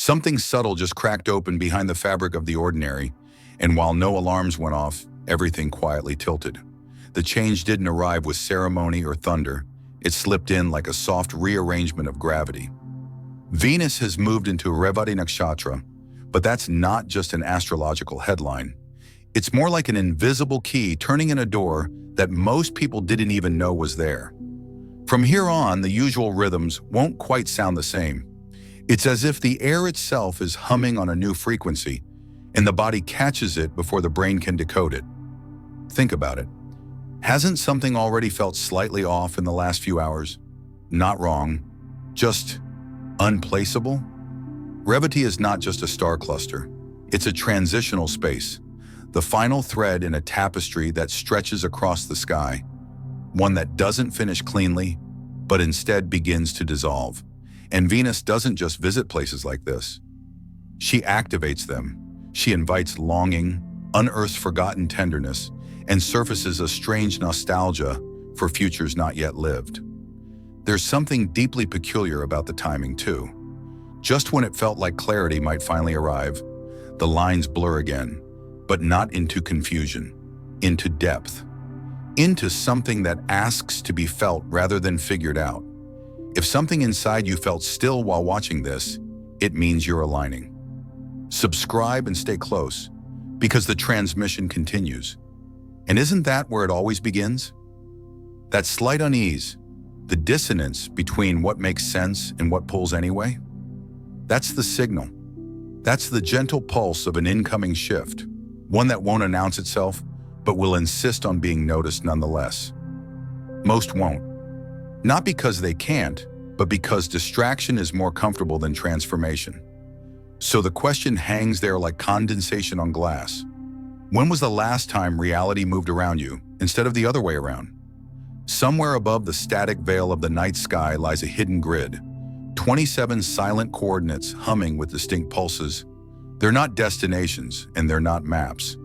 Something subtle just cracked open behind the fabric of the ordinary, and while no alarms went off, everything quietly tilted. The change didn't arrive with ceremony or thunder. It slipped in like a soft rearrangement of gravity. Venus has moved into Revati Nakshatra, but that's not just an astrological headline. It's more like an invisible key turning in a door that most people didn't even know was there. From here on, the usual rhythms won't quite sound the same. It's as if the air itself is humming on a new frequency, and the body catches it before the brain can decode it. Think about it. Hasn't something already felt slightly off in the last few hours? Not wrong, just unplaceable? Revati is not just a star cluster. It's a transitional space, the final thread in a tapestry that stretches across the sky, one that doesn't finish cleanly, but instead begins to dissolve. And Venus doesn't just visit places like this. She activates them. She invites longing, unearths forgotten tenderness, and surfaces a strange nostalgia for futures not yet lived. There's something deeply peculiar about the timing, too. Just when it felt like clarity might finally arrive, the lines blur again, but not into confusion, into depth, into something that asks to be felt rather than figured out. If something inside you felt still while watching this, it means you're aligning. Subscribe and stay close, because the transmission continues. And isn't that where it always begins? That slight unease, the dissonance between what makes sense and what pulls anyway? That's the signal. That's the gentle pulse of an incoming shift, one that won't announce itself, but will insist on being noticed nonetheless. Most won't. Not because they can't, but because distraction is more comfortable than transformation. So the question hangs there like condensation on glass. When was the last time reality moved around you instead of the other way around? Somewhere above the static veil of the night sky lies a hidden grid, 27 silent coordinates humming with distinct pulses. They're not destinations and they're not maps.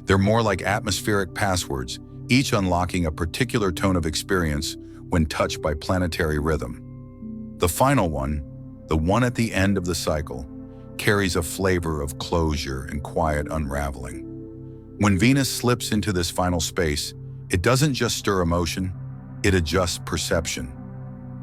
They're more like atmospheric passwords, each unlocking a particular tone of experience when touched by planetary rhythm. The final one, the one at the end of the cycle, carries a flavor of closure and quiet unraveling. When Venus slips into this final space, it doesn't just stir emotion, it adjusts perception.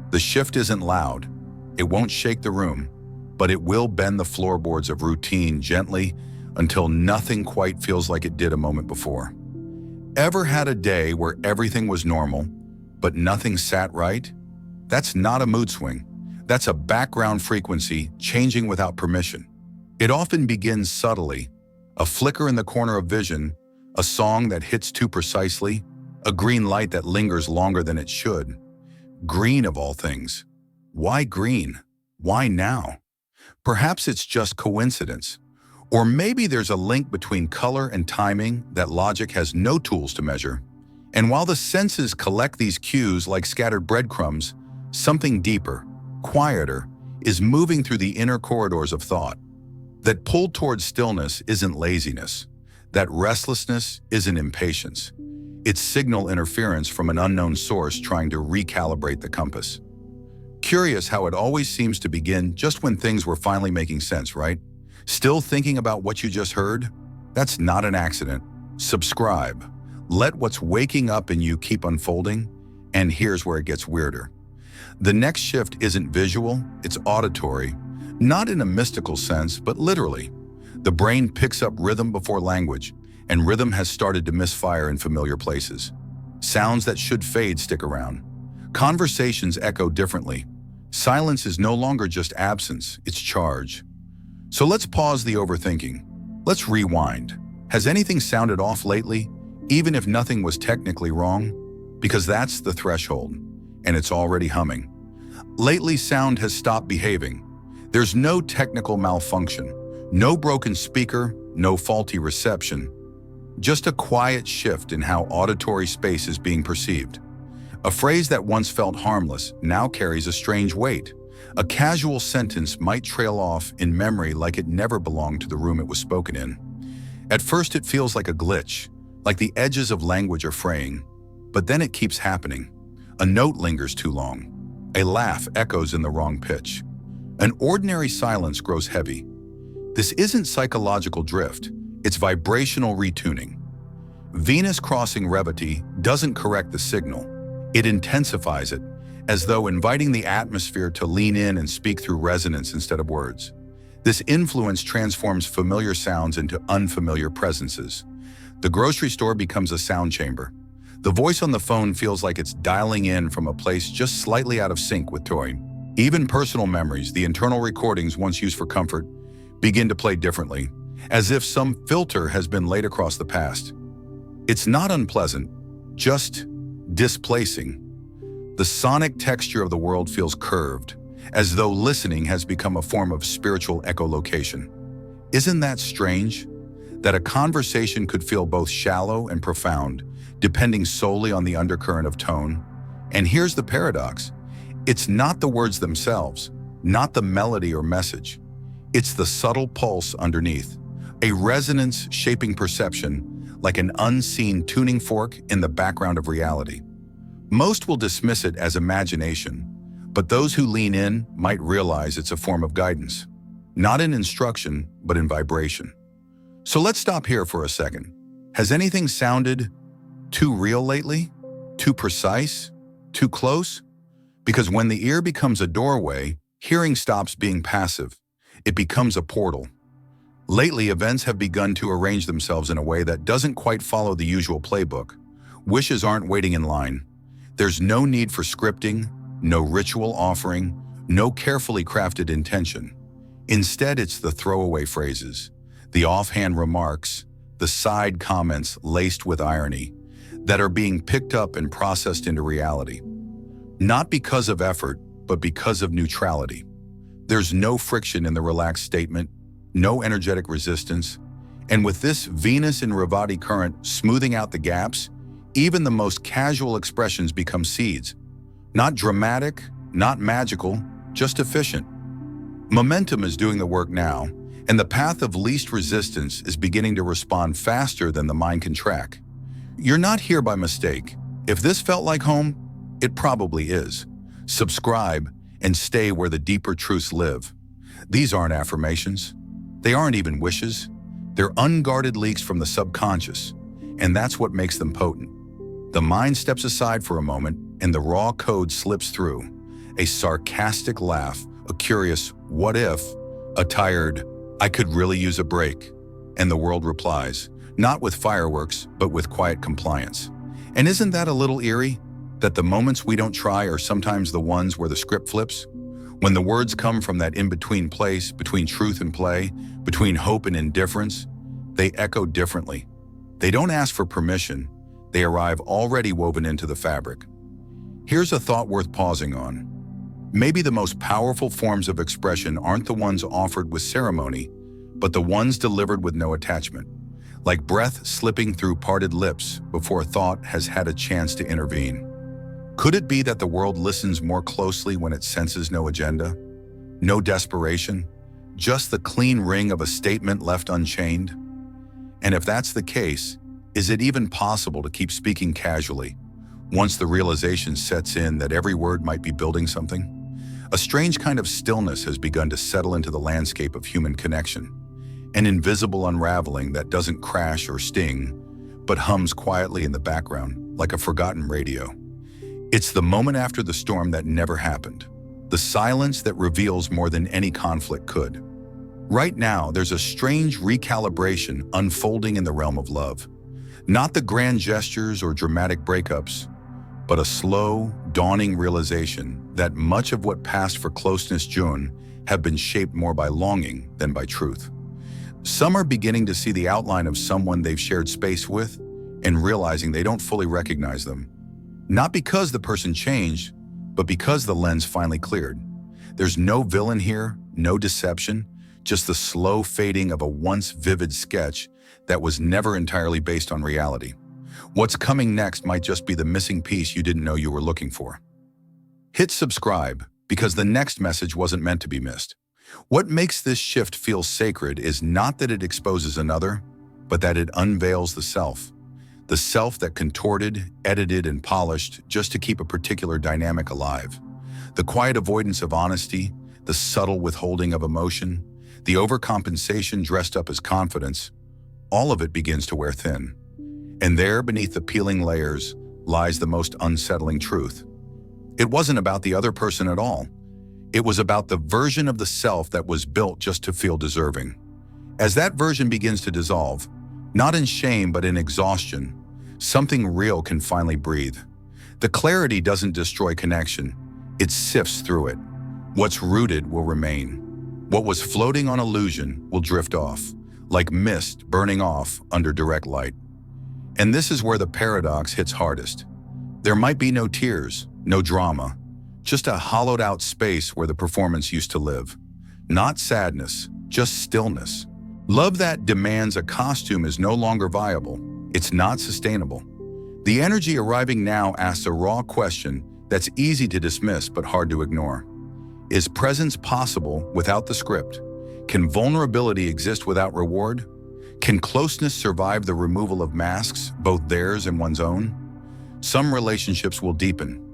The shift isn't loud, it won't shake the room, but it will bend the floorboards of routine gently until nothing quite feels like it did a moment before. Ever had a day where everything was normal, but nothing sat right? That's not a mood swing. That's a background frequency changing without permission. It often begins subtly, a flicker in the corner of vision, a song that hits too precisely, a green light that lingers longer than it should. Green of all things. Why green? Why now? Perhaps it's just coincidence. Or maybe there's a link between color and timing that logic has no tools to measure. And while the senses collect these cues like scattered breadcrumbs, something deeper, quieter, is moving through the inner corridors of thought. That pull towards stillness isn't laziness. That restlessness isn't impatience. It's signal interference from an unknown source trying to recalibrate the compass. Curious how it always seems to begin just when things were finally making sense, right? Still thinking about what you just heard? That's not an accident. Subscribe. Let what's waking up in you keep unfolding, and here's where it gets weirder. The next shift isn't visual, it's auditory, not in a mystical sense, but literally. The brain picks up rhythm before language, and rhythm has started to misfire in familiar places. Sounds that should fade stick around. Conversations echo differently. Silence is no longer just absence, it's charge. So let's pause the overthinking. Let's rewind. Has anything sounded off lately, even if nothing was technically wrong? Because that's the threshold, and it's already humming. Lately, sound has stopped behaving. There's no technical malfunction, no broken speaker, no faulty reception, just a quiet shift in how auditory space is being perceived. A phrase that once felt harmless now carries a strange weight. A casual sentence might trail off in memory like it never belonged to the room it was spoken in. At first it feels like a glitch, like the edges of language are fraying, but then it keeps happening. A note lingers too long. A laugh echoes in the wrong pitch. An ordinary silence grows heavy. This isn't psychological drift, it's vibrational retuning. Venus crossing Revati doesn't correct the signal, it intensifies it, as though inviting the atmosphere to lean in and speak through resonance instead of words. This influence transforms familiar sounds into unfamiliar presences. The grocery store becomes a sound chamber. The voice on the phone feels like it's dialing in from a place just slightly out of sync with time. Even personal memories, the internal recordings once used for comfort, begin to play differently, as if some filter has been laid across the past. It's not unpleasant, just displacing. The sonic texture of the world feels curved, as though listening has become a form of spiritual echolocation. Isn't that strange? That a conversation could feel both shallow and profound, depending solely on the undercurrent of tone. And here's the paradox. It's not the words themselves, not the melody or message. It's the subtle pulse underneath, a resonance shaping perception, like an unseen tuning fork in the background of reality. Most will dismiss it as imagination, but those who lean in might realize it's a form of guidance, not in instruction, but in vibration. So let's stop here for a second. Has anything sounded too real lately? Too precise? Too close? Because when the ear becomes a doorway, hearing stops being passive. It becomes a portal. Lately, events have begun to arrange themselves in a way that doesn't quite follow the usual playbook. Wishes aren't waiting in line. There's no need for scripting, no ritual offering, no carefully crafted intention. Instead, it's the throwaway phrases, the offhand remarks, the side comments laced with irony that are being picked up and processed into reality. Not because of effort, but because of neutrality. There's no friction in the relaxed statement, no energetic resistance, and with this Venus in Revati current smoothing out the gaps, even the most casual expressions become seeds. Not dramatic, not magical, just efficient. Momentum is doing the work now, and the path of least resistance is beginning to respond faster than the mind can track. You're not here by mistake. If this felt like home, it probably is. Subscribe and stay where the deeper truths live. These aren't affirmations. They aren't even wishes. They're unguarded leaks from the subconscious, and that's what makes them potent. The mind steps aside for a moment, and the raw code slips through. A sarcastic laugh, a curious "what if?", a tired "I could really use a break," and the world replies, not with fireworks, but with quiet compliance. And isn't that a little eerie? That the moments we don't try are sometimes the ones where the script flips? When the words come from that in-between place, between truth and play, between hope and indifference, they echo differently. They don't ask for permission, they arrive already woven into the fabric. Here's a thought worth pausing on. Maybe the most powerful forms of expression aren't the ones offered with ceremony, but the ones delivered with no attachment, like breath slipping through parted lips before thought has had a chance to intervene. Could it be that the world listens more closely when it senses no agenda, no desperation, just the clean ring of a statement left unchained? And if that's the case, is it even possible to keep speaking casually once the realization sets in that every word might be building something? A strange kind of stillness has begun to settle into the landscape of human connection, an invisible unraveling that doesn't crash or sting, but hums quietly in the background like a forgotten radio. It's the moment after the storm that never happened, the silence that reveals more than any conflict could. Right now, there's a strange recalibration unfolding in the realm of love. Not the grand gestures or dramatic breakups, but a slow, dawning realization that much of what passed for closeness June have been shaped more by longing than by truth. Some are beginning to see the outline of someone they've shared space with and realizing they don't fully recognize them. Not because the person changed, but because the lens finally cleared. There's no villain here, no deception, just the slow fading of a once vivid sketch that was never entirely based on reality. What's coming next might just be the missing piece you didn't know you were looking for. Hit subscribe, because the next message wasn't meant to be missed. What makes this shift feel sacred is not that it exposes another, but that it unveils the self that contorted, edited, and polished just to keep a particular dynamic alive. The quiet avoidance of honesty, the subtle withholding of emotion, the overcompensation dressed up as confidence, all of it begins to wear thin. And there, beneath the peeling layers, lies the most unsettling truth. It wasn't about the other person at all. It was about the version of the self that was built just to feel deserving. As that version begins to dissolve, not in shame but in exhaustion, something real can finally breathe. The clarity doesn't destroy connection, it sifts through it. What's rooted will remain. What was floating on illusion will drift off, like mist burning off under direct light. And this is where the paradox hits hardest. There might be no tears, no drama, just a hollowed-out space where the performance used to live. Not sadness, just stillness. Love that demands a costume is no longer viable. It's not sustainable. The energy arriving now asks a raw question that's easy to dismiss but hard to ignore. Is presence possible without the script? Can vulnerability exist without reward? Can closeness survive the removal of masks, both theirs and one's own? Some relationships will deepen,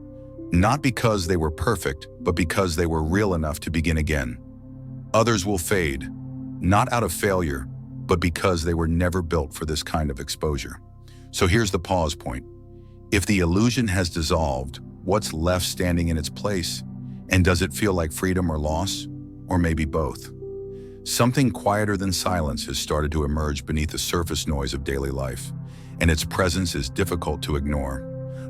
not because they were perfect, but because they were real enough to begin again. Others will fade, not out of failure, but because they were never built for this kind of exposure. So here's the pause point. If the illusion has dissolved, what's left standing in its place? And does it feel like freedom or loss? Or maybe both? Something quieter than silence has started to emerge beneath the surface noise of daily life, and its presence is difficult to ignore.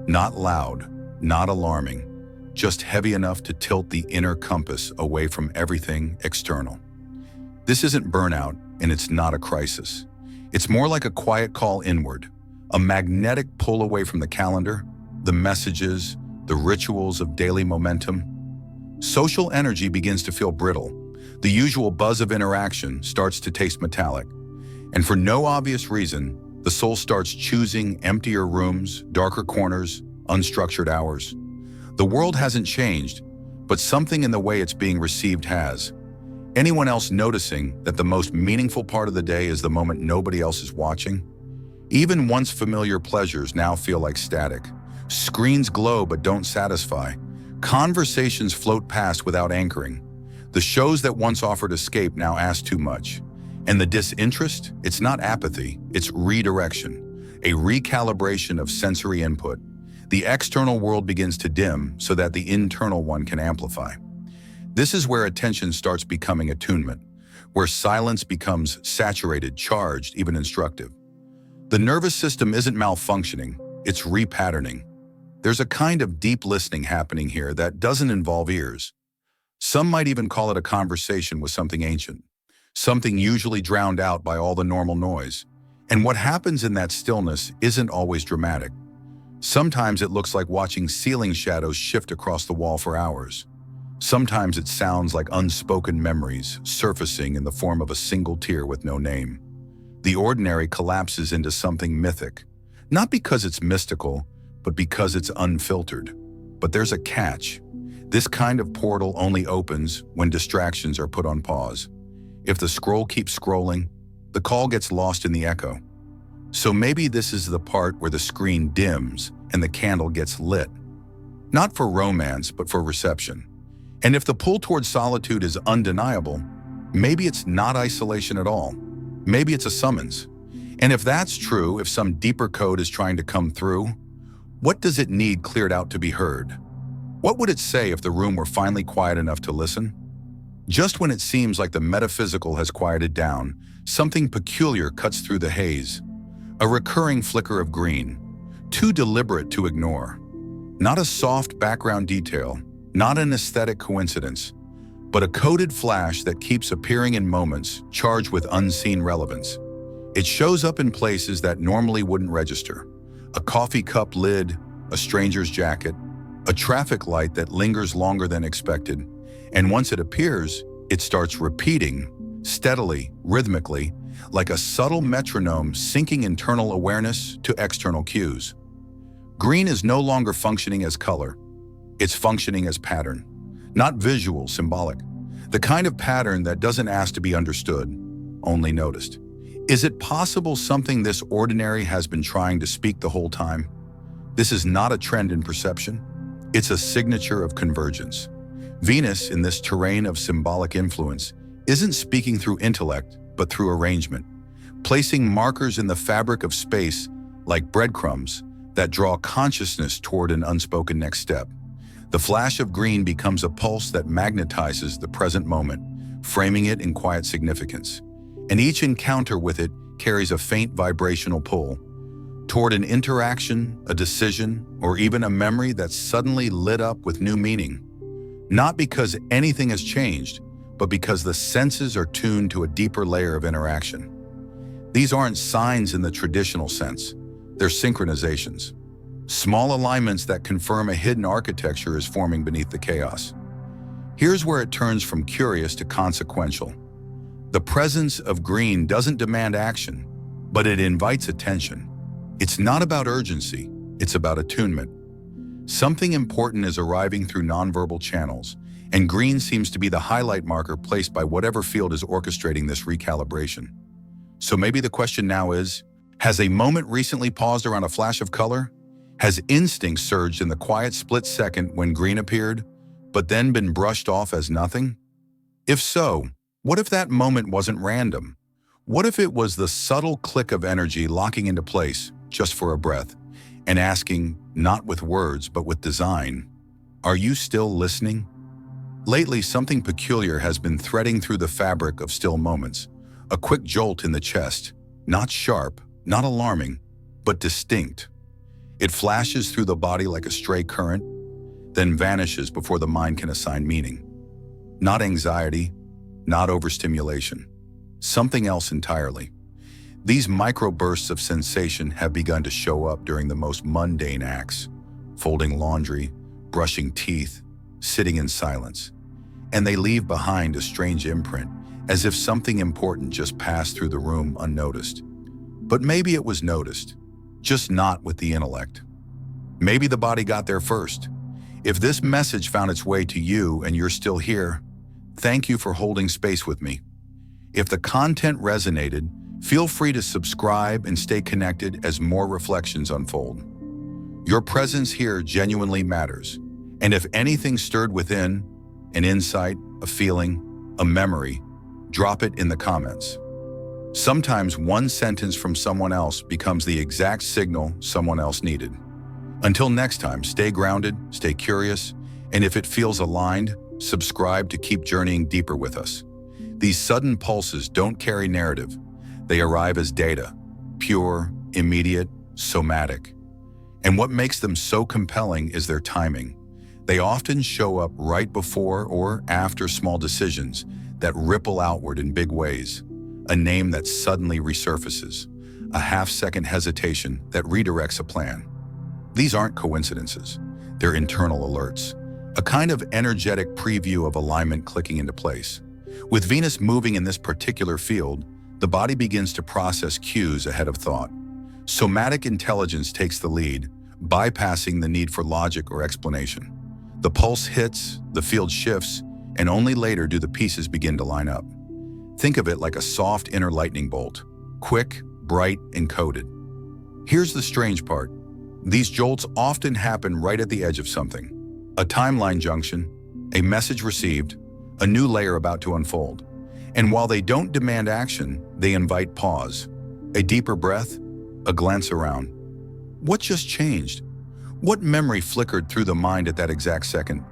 Not loud, not alarming, just heavy enough to tilt the inner compass away from everything external. This isn't burnout, and it's not a crisis. It's more like a quiet call inward, a magnetic pull away from the calendar, the messages, the rituals of daily momentum. Social energy begins to feel brittle. The usual buzz of interaction starts to taste metallic. And for no obvious reason, the soul starts choosing emptier rooms, darker corners, unstructured hours. The world hasn't changed, but something in the way it's being received has. Anyone else noticing that the most meaningful part of the day is the moment nobody else is watching? Even once familiar pleasures now feel like static. Screens glow but don't satisfy. Conversations float past without anchoring. The shows that once offered escape now ask too much. And the disinterest? It's not apathy, it's redirection, a recalibration of sensory input. The external world begins to dim so that the internal one can amplify. This is where attention starts becoming attunement, where silence becomes saturated, charged, even instructive. The nervous system isn't malfunctioning, it's repatterning. There's a kind of deep listening happening here that doesn't involve ears. Some might even call it a conversation with something ancient, something usually drowned out by all the normal noise. And what happens in that stillness isn't always dramatic. Sometimes it looks like watching ceiling shadows shift across the wall for hours. Sometimes it sounds like unspoken memories surfacing in the form of a single tear with no name. The ordinary collapses into something mythic, not because it's mystical, but because it's unfiltered. But there's a catch. This kind of portal only opens when distractions are put on pause. If the scroll keeps scrolling, the call gets lost in the echo. So maybe this is the part where the screen dims and the candle gets lit. Not for romance, but for reception. And if the pull towards solitude is undeniable, maybe it's not isolation at all. Maybe it's a summons. And if that's true, if some deeper code is trying to come through, what does it need cleared out to be heard? What would it say if the room were finally quiet enough to listen? Just when it seems like the metaphysical has quieted down, something peculiar cuts through the haze. A recurring flicker of green, too deliberate to ignore. Not a soft background detail, not an aesthetic coincidence, but a coded flash that keeps appearing in moments charged with unseen relevance. It shows up in places that normally wouldn't register. A coffee cup lid, a stranger's jacket, a traffic light that lingers longer than expected. And once it appears, it starts repeating, steadily, rhythmically, like a subtle metronome syncing internal awareness to external cues. Green is no longer functioning as color. It's functioning as pattern, not visual, symbolic. The kind of pattern that doesn't ask to be understood, only noticed. Is it possible something this ordinary has been trying to speak the whole time? This is not a trend in perception. It's a signature of convergence. Venus, in this terrain of symbolic influence, isn't speaking through intellect, but through arrangement, placing markers in the fabric of space like breadcrumbs that draw consciousness toward an unspoken next step. The flash of green becomes a pulse that magnetizes the present moment, framing it in quiet significance. And each encounter with it carries a faint vibrational pull toward an interaction, a decision, or even a memory that's suddenly lit up with new meaning. Not because anything has changed, but because the senses are tuned to a deeper layer of interaction. These aren't signs in the traditional sense. They're synchronizations. Small alignments that confirm a hidden architecture is forming beneath the chaos. Here's where it turns from curious to consequential. The presence of green doesn't demand action, but it invites attention. It's not about urgency, it's about attunement. Something important is arriving through nonverbal channels, and green seems to be the highlight marker placed by whatever field is orchestrating this recalibration. So maybe the question now is, has a moment recently paused around a flash of color? Has instinct surged in the quiet split second when green appeared, but then been brushed off as nothing? If so, what if that moment wasn't random? What if it was the subtle click of energy locking into place just for a breath and asking, not with words, but with design, are you still listening? Lately, something peculiar has been threading through the fabric of still moments. A quick jolt in the chest, not sharp, not alarming, but distinct. It flashes through the body like a stray current, then vanishes before the mind can assign meaning. Not anxiety, not overstimulation, something else entirely. These microbursts of sensation have begun to show up during the most mundane acts, folding laundry, brushing teeth, sitting in silence. And they leave behind a strange imprint, as if something important just passed through the room unnoticed. But maybe it was noticed, just not with the intellect. Maybe the body got there first. If this message found its way to you and you're still here, thank you for holding space with me. If the content resonated, feel free to subscribe and stay connected as more reflections unfold. Your presence here genuinely matters. And if anything stirred within, an insight, a feeling, a memory, drop it in the comments. Sometimes one sentence from someone else becomes the exact signal someone else needed. Until next time, stay grounded, stay curious, and if it feels aligned, subscribe to keep journeying deeper with us. These sudden pulses don't carry narrative. They arrive as data, pure, immediate, somatic. And what makes them so compelling is their timing. They often show up right before or after small decisions that ripple outward in big ways. A name that suddenly resurfaces, a half-second hesitation that redirects a plan. These aren't coincidences, they're internal alerts, a kind of energetic preview of alignment clicking into place. With Venus moving in this particular field, the body begins to process cues ahead of thought. Somatic intelligence takes the lead, bypassing the need for logic or explanation. The pulse hits, the field shifts, and only later do the pieces begin to line up. Think of it like a soft inner lightning bolt, quick, bright, and coded. Here's the strange part. These jolts often happen right at the edge of something. A timeline junction, a message received, a new layer about to unfold. And while they don't demand action, they invite pause, a deeper breath, a glance around. What just changed? What memory flickered through the mind at that exact second?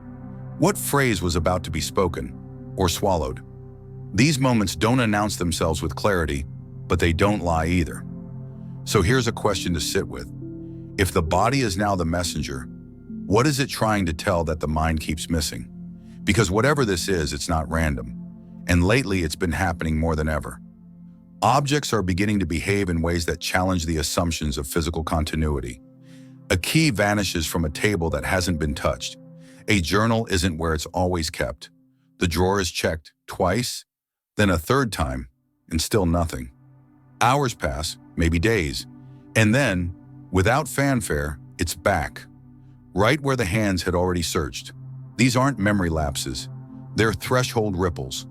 What phrase was about to be spoken or swallowed? These moments don't announce themselves with clarity, but they don't lie either. So here's a question to sit with. If the body is now the messenger, what is it trying to tell that the mind keeps missing? Because whatever this is, it's not random. And lately, it's been happening more than ever. Objects are beginning to behave in ways that challenge the assumptions of physical continuity. A key vanishes from a table that hasn't been touched. A journal isn't where it's always kept. The drawer is checked twice, then a third time, and still nothing. Hours pass, maybe days, and then, without fanfare, it's back, right where the hands had already searched. These aren't memory lapses, they're threshold ripples.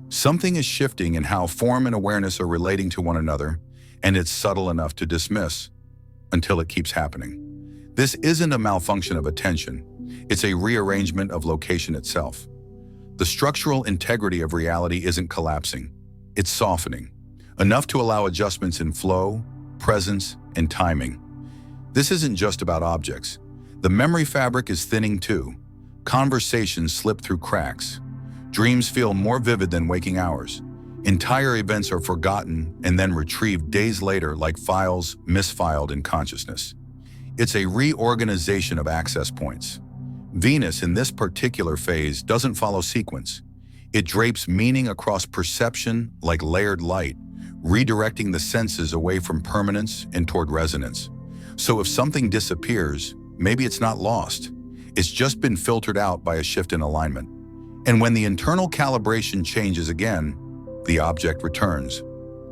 Something is shifting in how form and awareness are relating to one another, and it's subtle enough to dismiss until it keeps happening. This isn't a malfunction of attention, it's a rearrangement of location itself. The structural integrity of reality isn't collapsing. It's softening, enough to allow adjustments in flow, presence, and timing. This isn't just about objects. The memory fabric is thinning too. Conversations slip through cracks. Dreams feel more vivid than waking hours. Entire events are forgotten and then retrieved days later like files misfiled in consciousness. It's a reorganization of access points. Venus in this particular phase doesn't follow sequence. It drapes meaning across perception like layered light, redirecting the senses away from permanence and toward resonance. So if something disappears, maybe it's not lost. It's just been filtered out by a shift in alignment. And when the internal calibration changes again, the object returns.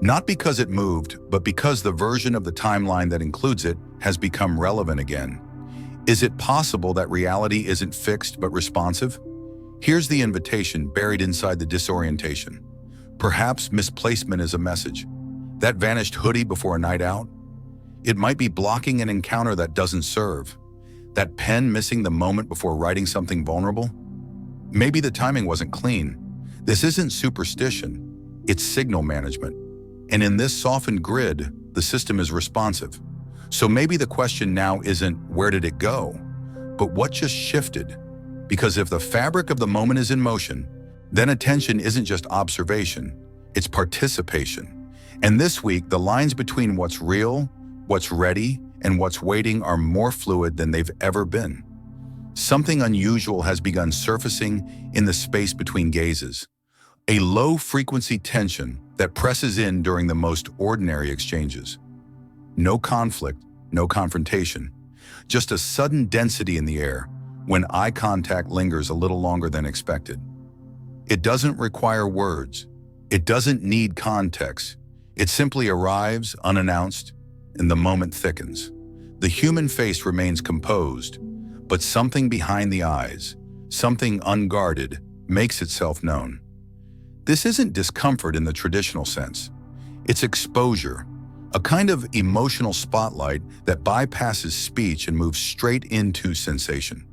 Not because it moved, but because the version of the timeline that includes it has become relevant again. Is it possible that reality isn't fixed but responsive? Here's the invitation buried inside the disorientation. Perhaps misplacement is a message. That vanished hoodie before a night out? It might be blocking an encounter that doesn't serve. That pen missing the moment before writing something vulnerable? Maybe the timing wasn't clean. This isn't superstition, it's signal management. And in this softened grid, the system is responsive. So maybe the question now isn't where did it go, but what just shifted? Because if the fabric of the moment is in motion, then attention isn't just observation, it's participation. And this week, the lines between what's real, what's ready, and what's waiting are more fluid than they've ever been. Something unusual has begun surfacing in the space between gazes. A low-frequency tension that presses in during the most ordinary exchanges. No conflict, no confrontation. Just a sudden density in the air when eye contact lingers a little longer than expected. It doesn't require words. It doesn't need context. It simply arrives unannounced, and the moment thickens. The human face remains composed, but something behind the eyes, something unguarded, makes itself known. This isn't discomfort in the traditional sense. It's exposure, a kind of emotional spotlight that bypasses speech and moves straight into sensation.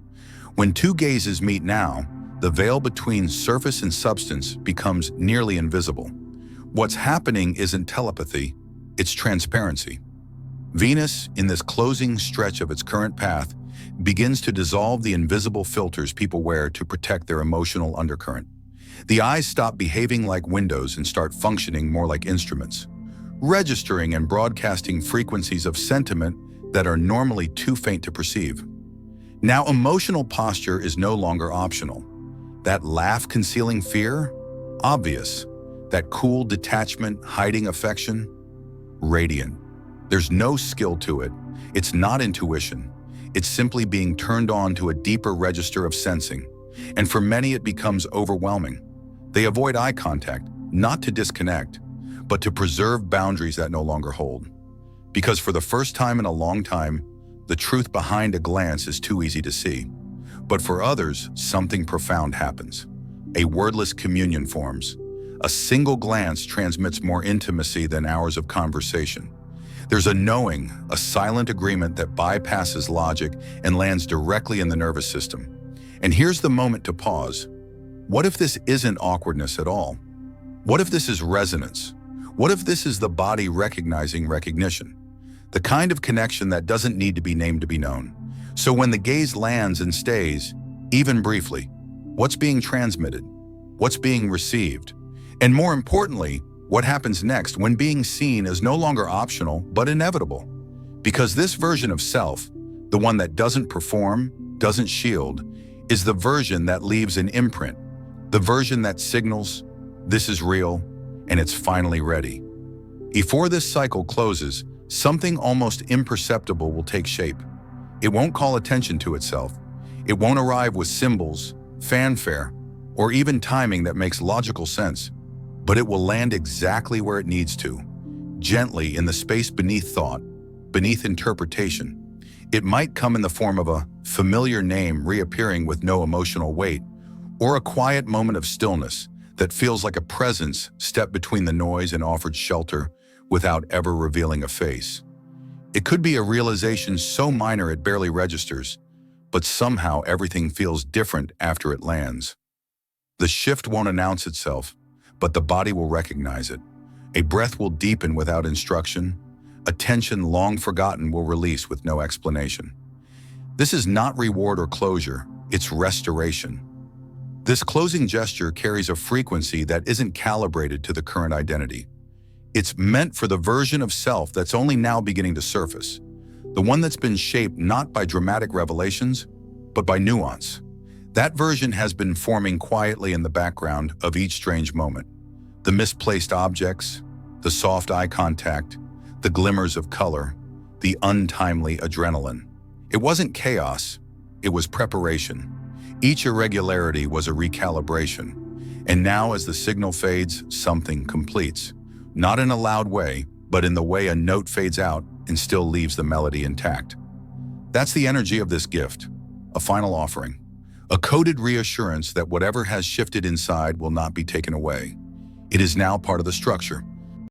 When two gazes meet now, the veil between surface and substance becomes nearly invisible. What's happening isn't telepathy, it's transparency. Venus, in this closing stretch of its current path, begins to dissolve the invisible filters people wear to protect their emotional undercurrent. The eyes stop behaving like windows and start functioning more like instruments, registering and broadcasting frequencies of sentiment that are normally too faint to perceive. Now, emotional posture is no longer optional. That laugh concealing fear? Obvious. That cool detachment hiding affection? Radiant. There's no skill to it. It's not intuition. It's simply being turned on to a deeper register of sensing. And for many, it becomes overwhelming. They avoid eye contact, not to disconnect, but to preserve boundaries that no longer hold. Because for the first time in a long time, the truth behind a glance is too easy to see. But for others, something profound happens. A wordless communion forms. A single glance transmits more intimacy than hours of conversation. There's a knowing, a silent agreement that bypasses logic and lands directly in the nervous system. And here's the moment to pause. What if this isn't awkwardness at all? What if this is resonance? What if this is the body recognizing recognition? The kind of connection that doesn't need to be named to be known. So when the gaze lands and stays, even briefly, what's being transmitted? What's being received? And more importantly, what happens next when being seen is no longer optional but inevitable? Because this version of self, the one that doesn't perform, doesn't shield, is the version that leaves an imprint, the version that signals, this is real, and it's finally ready. Before this cycle closes, something almost imperceptible will take shape. It won't call attention to itself. It won't arrive with symbols, fanfare, or even timing that makes logical sense. But it will land exactly where it needs to, gently in the space beneath thought, beneath interpretation. It might come in the form of a familiar name reappearing with no emotional weight, or a quiet moment of stillness that feels like a presence stepped between the noise and offered shelter without ever revealing a face. It could be a realization so minor it barely registers, but somehow everything feels different after it lands. The shift won't announce itself, but the body will recognize it. A breath will deepen without instruction. A tension long forgotten will release with no explanation. This is not reward or closure, it's restoration. This closing gesture carries a frequency that isn't calibrated to the current identity. It's meant for the version of self that's only now beginning to surface, the one that's been shaped not by dramatic revelations, but by nuance. That version has been forming quietly in the background of each strange moment. The misplaced objects, the soft eye contact, the glimmers of color, the untimely adrenaline. It wasn't chaos, it was preparation. Each irregularity was a recalibration. And now as the signal fades, something completes. Not in a loud way, but in the way a note fades out and still leaves the melody intact. That's the energy of this gift, a final offering. A coded reassurance that whatever has shifted inside will not be taken away. It is now part of the structure,